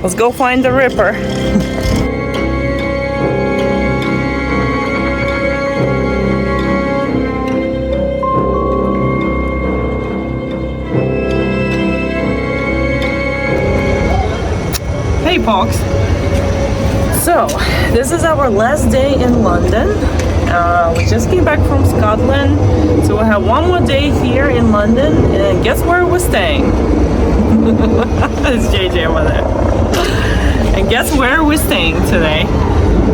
Let's go find the Ripper. Hey, Pox. So, this is our last day in London. We just came back from Scotland, so we'll have one more day here in London, and guess where we're staying? It's JJ over there. And guess where we're staying today?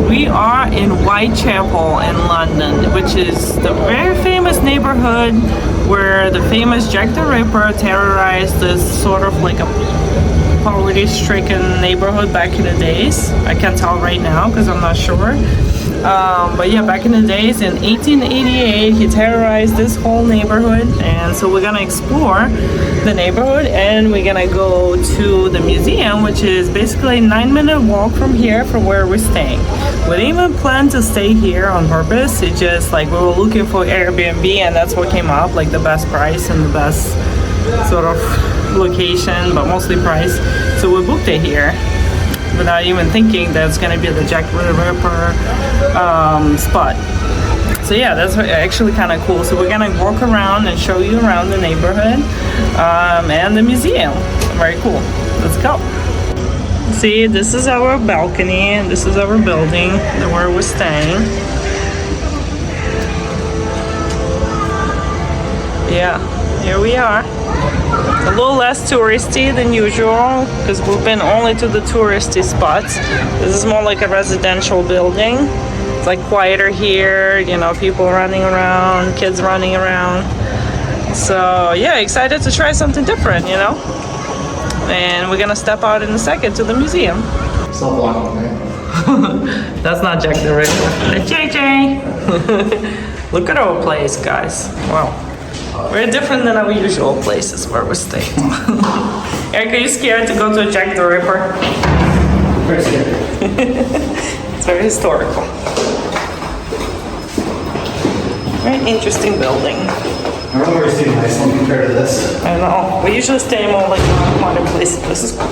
We are in Whitechapel in London, which is the very famous neighborhood where the famous Jack the Ripper terrorized this sort of like a poverty-stricken neighborhood back in the days. I can't tell right now because I'm not sure. But yeah, back in the days in 1888, he terrorized this whole neighborhood, and so we're gonna explore the neighborhood and we're gonna go to the museum, which is basically a 9-minute walk from here, from where we're staying. We didn't even plan to stay here on purpose. It just like we were looking for Airbnb, and that's what came up, like the best price and the best sort of location, but mostly price. So we booked it here without even thinking that it's gonna be the Jack the Ripper spot. So yeah, that's actually kind of cool. So we're gonna walk around and show you around the neighborhood and the museum. Very cool. Let's go. See, this is our balcony and this is our building where we're staying. Yeah, here we are. A little less touristy than usual because we've been only to the touristy spots. This is more like a residential building. It's like quieter here, you know, people running around, kids running around. So yeah, excited to try something different, you know. And we're gonna step out in a second to the museum. That's not Jack the Ripper. JJ! Look at our place, guys. Wow. Very different than our usual places where we stay. Eric, are you scared to go to Jack the Ripper? Very scared. It's very historical. Very interesting building. I don't know where you're staying in Iceland compared to this. I know. We usually stay more like modern places. This is cool.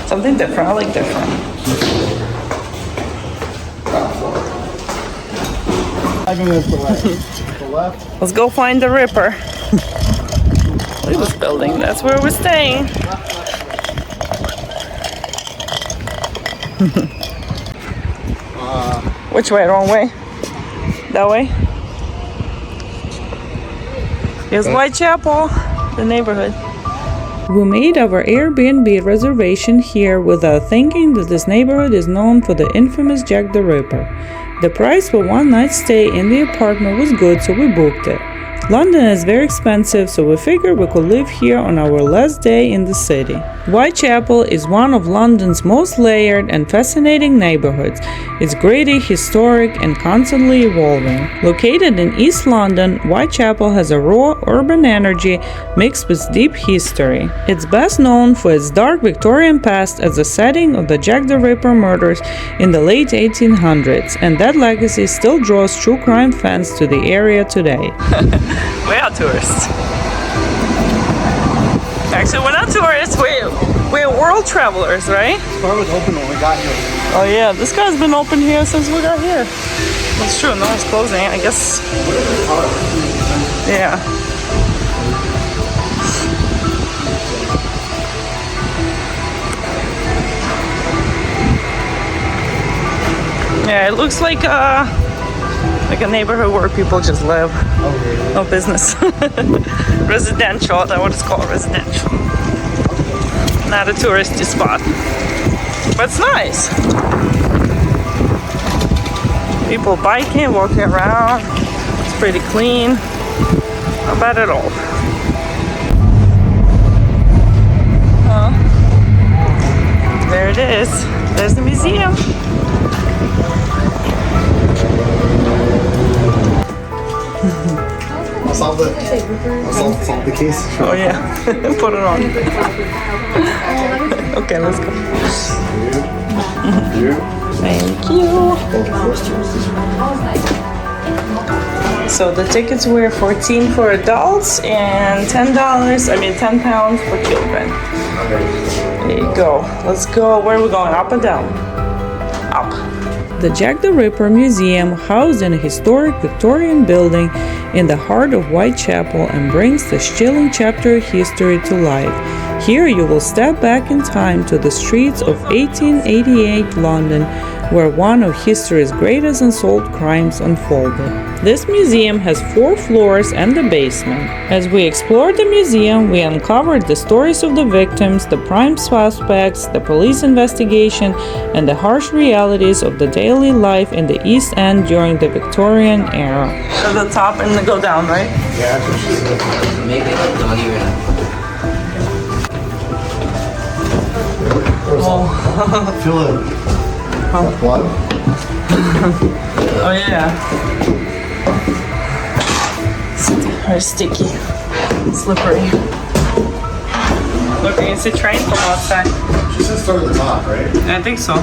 Something different. I like different. I can go to the left. The left. Let's go find the Ripper. Look at this building. That's where we're staying. Which way? Wrong way? That way? Here's Whitechapel, the neighborhood. We made our Airbnb reservation here without thinking that this neighborhood is known for the infamous Jack the Ripper. The price for one night stay in the apartment was good, so we booked it. London is very expensive, so we figured we could live here on our last day in the city. Whitechapel is one of London's most layered and fascinating neighborhoods. It's gritty, historic, and constantly evolving. Located in East London, Whitechapel has a raw, urban energy mixed with deep history. It's best known for its dark Victorian past as the setting of the Jack the Ripper murders in the late 1800s, and that legacy still draws true crime fans to the area today. We are tourists. Actually, we're not tourists, we're world travelers, right? This bar was open when we got here. Oh yeah, this guy's been open here since we got here. That's true, no one's closing, I guess. Yeah. Yeah, it looks like a neighborhood where people just live. No business. Residential, that's what it's called, residential. Not a touristy spot. But it's nice. People biking, walking around. It's pretty clean. Not bad at all. There it is. There's the museum. Solve the case. Oh yeah, put it on. Okay, let's go. Thank you. So the tickets were $14 for adults and £10 for children. There you go. Let's go. Where are we going? Up or down? Up. The Jack the Ripper Museum, housed in a historic Victorian building in the heart of Whitechapel, and brings this chilling chapter of history to life. Here you will step back in time to the streets of 1888 London, where one of history's greatest unsolved crimes unfolded. This museum has 4 floors and a basement. As we explored the museum, we uncovered the stories of the victims, the prime suspects, the police investigation, and the harsh realities of the daily life in the East End during the Victorian era. To the top and then go down, right? Yeah, that's what she said. Maybe like don't even. Feel it. Blood? Oh yeah. Very sticky. Slippery. Look, you can see train from outside. She said start at the top, right? I think so.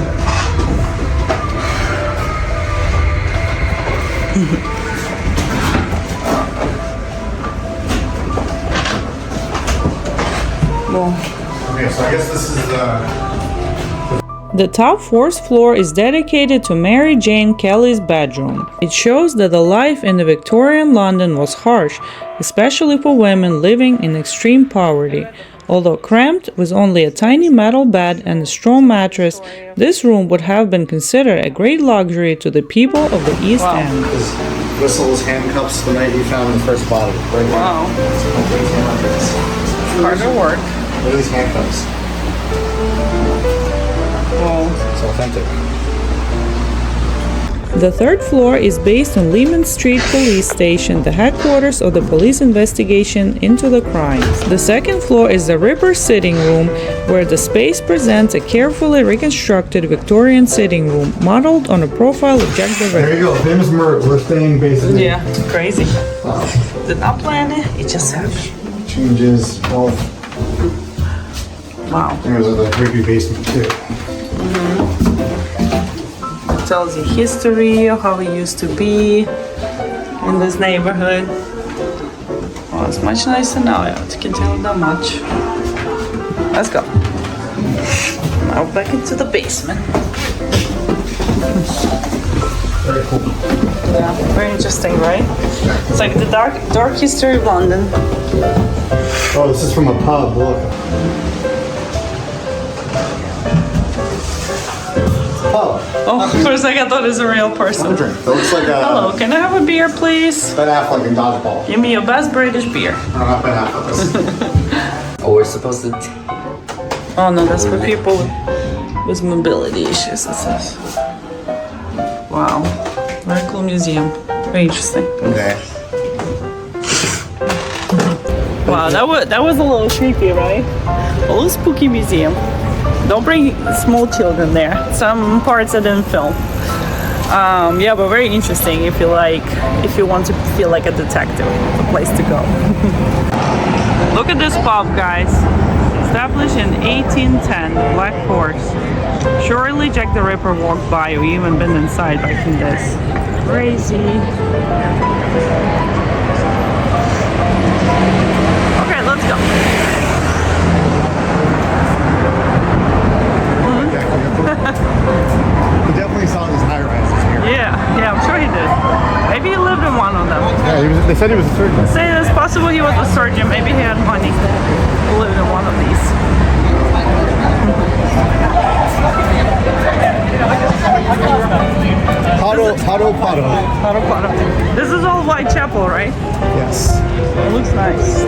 Okay, so I guess this is The top 4th floor is dedicated to Mary Jane Kelly's bedroom. It shows that the life in the Victorian London was harsh, especially for women living in extreme poverty. Although cramped, with only a tiny metal bed and a straw mattress, this room would have been considered a great luxury to the people of the East End. his whistles, handcuffs the night you found the first body. Right there. Wow. Hard to work. Look at these handcuffs. Wow. It's authentic. The 3rd floor is based on Leman Street Police Station, the headquarters of the police investigation into the crimes. The 2nd floor is the Ripper sitting room, where the space presents a carefully reconstructed Victorian sitting room, modeled on a profile of Jack the Ripper. There you go, famous murder. We're staying basically. Yeah, crazy. Did not plan it, it just happened. Changes, health. Wow. There's a creepy basement too. It tells you history of how it used to be in this neighborhood. Well, it's much nicer now, you can tell that much. Let's go. Now back into the basement. Very cool. Yeah, very interesting, right? It's like the dark history of London. Oh, this is from a pub, look. Oh, for a second I thought it was a real person. Drink. That looks like a Hello, can I have a beer, please? Ben Affleck in dodgeball. Give me your best British beer. No, not Ben Affleck. Oh, we're supposed to. Oh no, that's for people with mobility issues, it says. Wow, very cool museum. Very interesting. Okay. Wow, that was a little creepy, right? A little spooky museum. Don't bring small children there. Some parts I didn't film. Yeah, but very interesting if you want to feel like a detective. It's a place to go. Look at this pub, guys. Established in 1810, Black Horse. Surely Jack the Ripper walked by or even been inside back in this. Crazy. Okay, let's go. He definitely saw these high rises here. Yeah, I'm sure he did. Maybe he lived in one of them. Yeah, they said he was a surgeon. Say it's possible he was a surgeon. Maybe he had money to live in one of these. Podo. This is all Whitechapel, right? Yes. It looks nice.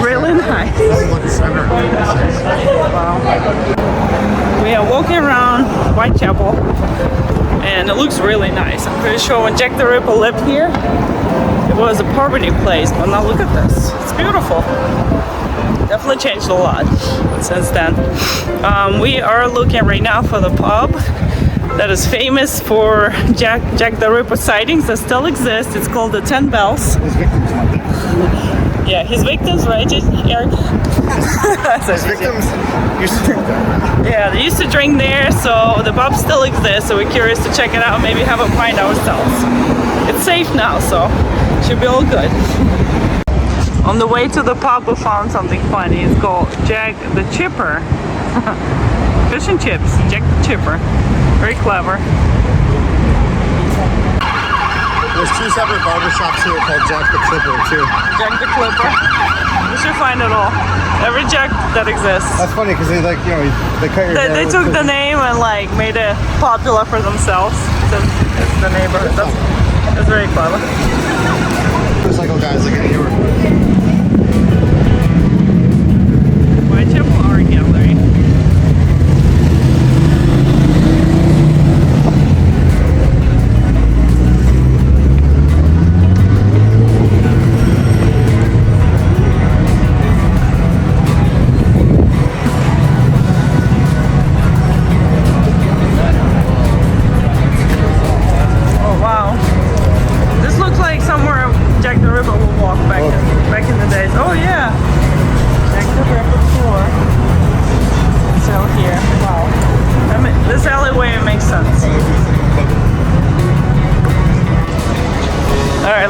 Really nice. Wow. We are walking around Whitechapel and it looks really nice. I'm pretty sure when Jack the Ripper lived here, it was a poverty place, but now look at this. It's beautiful. Definitely changed a lot since then. We are looking right now for the pub that is famous for Jack the Ripper sightings that still exist. It's called the 10 Bells. His victims went there. Yeah, his victims, right, Eric? His victims used to drink there. Yeah, they used to drink there, so the pub still exists, so we're curious to check it out, maybe have a pint ourselves. It's safe now, so Should be all good. On the way to the pub, we found something funny. It's called Jack the Chipper. Fish and chips, Jack the Chipper. Very clever. There's 2 separate barbershops here called Jack the Clipper too. Jack the Clipper. We should find it all. Every Jack that exists. That's funny because they like, you know, they cut your hair. They took the name and like made it popular for themselves. Since it's the neighborhood. That's very clever. Motorcycle guys like in New York. Whitechapel Art Gallery.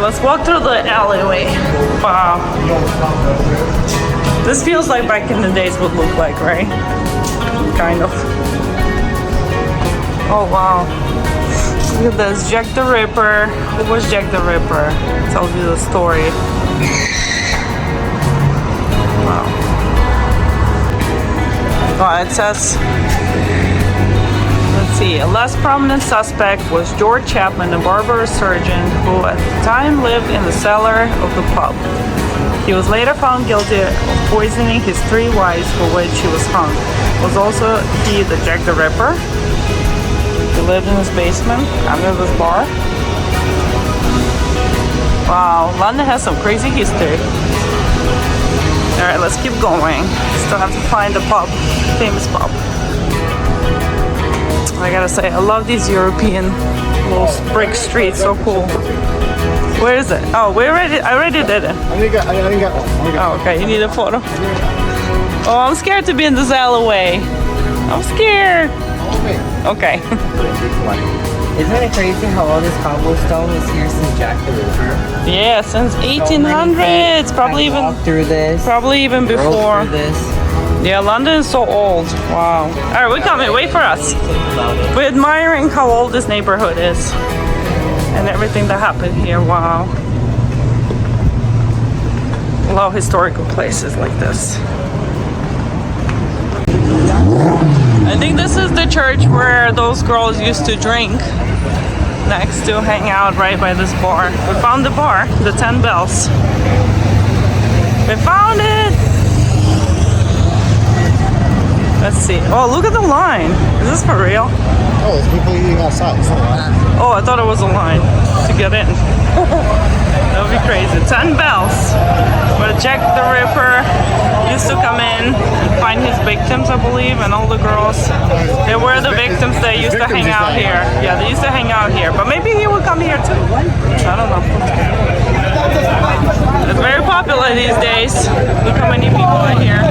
Let's walk through the alleyway. Wow. This feels like back in the days would look like, right? Kind of. Oh wow. Look at this. Jack the Ripper. Who was Jack the Ripper? Tells you the story. Wow. Oh, it says, let's see, a less prominent suspect was George Chapman, a barber surgeon who at the time lived in the cellar of the pub. He was later found guilty of poisoning his 3 wives, for which he was hung. Was also he the Jack the Ripper? He lived in his basement under this bar. Wow, London has some crazy history. Alright, let's keep going. Still have to find the pub, famous pub. I gotta say, I love these European little brick streets, so cool. Where is it? Oh, I already did it. I didn't get one. Oh, okay, you need a photo. Oh, I'm scared to be in this alleyway. I'm scared. Okay. Isn't it crazy how all this cobblestone was here since Jack the Ripper? Yeah, since 1800s, probably even through this. Probably even before. Through this. Yeah, London is so old. Wow. All right, we're coming. Wait for us. We're admiring how old this neighborhood is and everything that happened here. Wow. Love historical places like this. I think this is the church where those girls used to drink next to hang out right by this bar. We found the bar, the 10 Bells. We found it! Let's see. Oh, look at the line. Is this for real? Oh, there's people eating outside. It's not a line. Oh, I thought it was a line to get in. That would be crazy. 10 Bells. Where Jack the Ripper used to come in and find his victims, I believe, and all the girls. They were the victims that used to hang out here. Yeah, they used to hang out here. But maybe he would come here too. I don't know. It's very popular these days. Look how many people are here.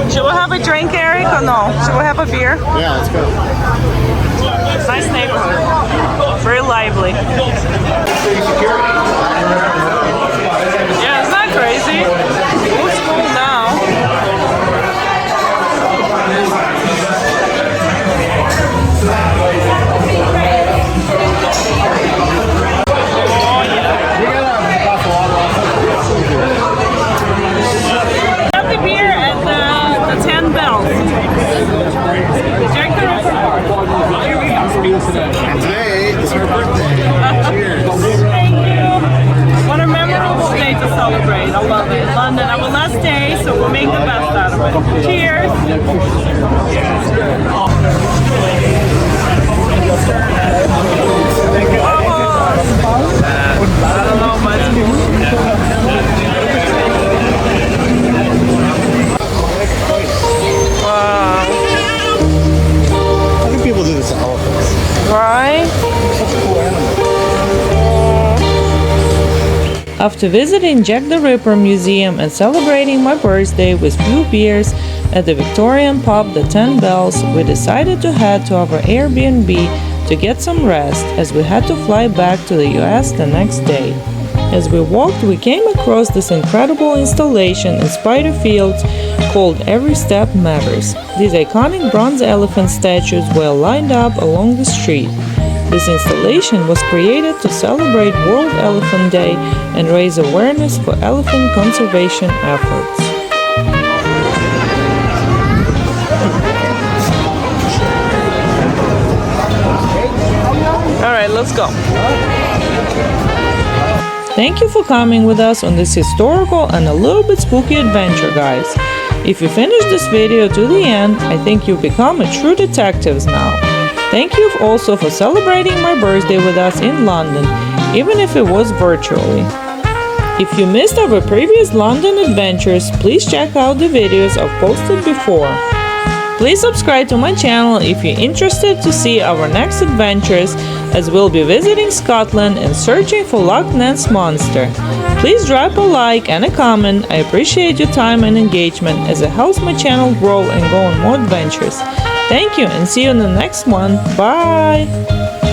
Should we have a drink, Eric, or no? Should we have a beer? Yeah, let's go. Nice neighborhood. Very lively. Yeah, it's not crazy. It's cool now. Oh, yeah. Have the beer at the 10 Bells. Jack the Ripper. And today is her birthday. Cheers. Thank you. What a memorable day to celebrate. I love it. London, our last day, so we'll make the best out of it. Cheers. I don't know much. Wow. How do people do this to elephants? Right? Such a cool animal. After visiting Jack the Ripper Museum and celebrating my birthday with few beers at the Victorian pub The 10 Bells, we decided to head to our Airbnb to get some rest as we had to fly back to the US the next day. As we walked, we came across this incredible installation in Spider Fields called Every Step Matters. These iconic bronze elephant statues were lined up along the street. This installation was created to celebrate World Elephant Day and raise awareness for elephant conservation efforts. Alright, let's go. Thank you for coming with us on this historical and a little bit spooky adventure, guys. If you finish this video to the end, I think you've become a true detectives now. Thank you also for celebrating my birthday with us in London, even if it was virtually. If you missed our previous London adventures, please check out the videos I've posted before. Please subscribe to my channel if you're interested to see our next adventures, as we'll be visiting Scotland and searching for Loch Ness Monster. Please drop a like and a comment. I appreciate your time and engagement as it helps my channel grow and go on more adventures. Thank you and see you in the next one. Bye!